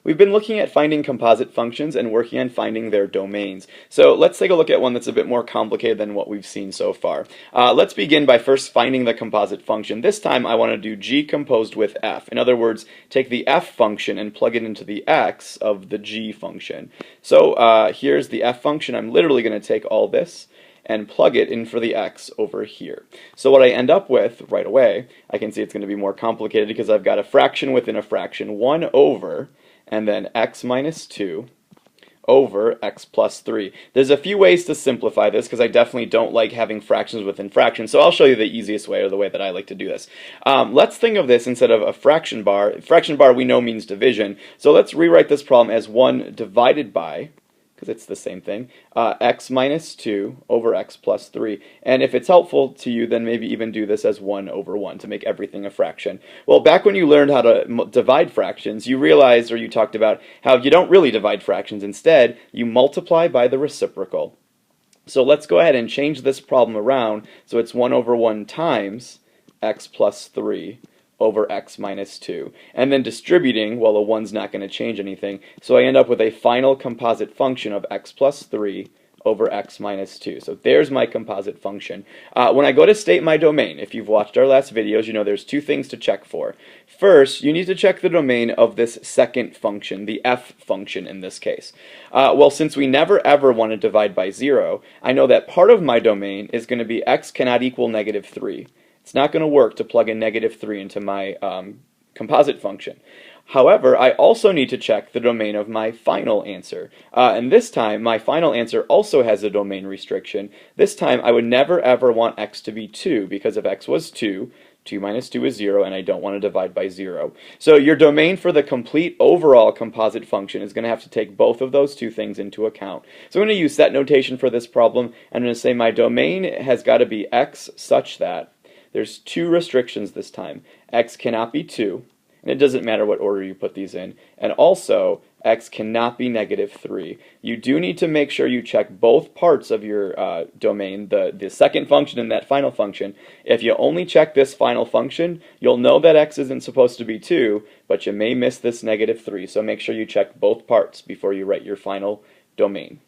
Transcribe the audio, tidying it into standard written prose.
We've been looking at finding composite functions and working on finding their domains. So let's take a look at one that's a bit more complicated than what we've seen so far. Let's begin by first finding the composite function. This time I want to do g composed with f. In other words, take the f function and plug it into the x of the g function. So here's the f function. I'm literally going to take all this and plug it in for the x over here. So what I end up with right away, I can see it's going to be more complicated because I've got a fraction within a fraction, 1 over, and then x minus 2 over x plus 3. There's a few ways to simplify this because I definitely don't like having fractions within fractions, so I'll show you the easiest way, or the way that I like to do this. Let's think of this instead of a fraction bar. Fraction bar we know means division, so let's rewrite this problem as 1 divided by, because it's the same thing, x minus 2 over x plus 3. And if it's helpful to you, then maybe even do this as 1 over 1 to make everything a fraction. Well, back when you learned how to divide fractions, you realized, or you talked about, how you don't really divide fractions. Instead, you multiply by the reciprocal. So let's go ahead and change this problem around so it's 1 over 1 times x plus 3 over x minus 2. And then distributing, well, a 1's not going to change anything, so I end up with a final composite function of x plus 3 over x minus 2. So there's my composite function. When I go to state my domain, if you've watched our last videos, you know there's two things to check for. First, you need to check the domain of this second function, the f function in this case. Well, since we never ever want to divide by 0, I know that part of my domain is going to be x cannot equal negative 3. It's not going to work to plug in negative 3 into my composite function. However, I also need to check the domain of my final answer. And this time, my final answer also has a domain restriction. This time, I would never ever want x to be 2, because if x was 2, 2 minus 2 is 0, and I don't want to divide by 0. So your domain for the complete overall composite function is going to have to take both of those two things into account. So I'm going to use set notation for this problem. I'm going to say my domain has got to be x such that there's two restrictions this time. X cannot be 2, and it doesn't matter what order you put these in, and also x cannot be negative 3. You do need to make sure you check both parts of your domain, the second function and that final function. If you only check this final function, you'll know that x isn't supposed to be 2, but you may miss this negative 3, so make sure you check both parts before you write your final domain.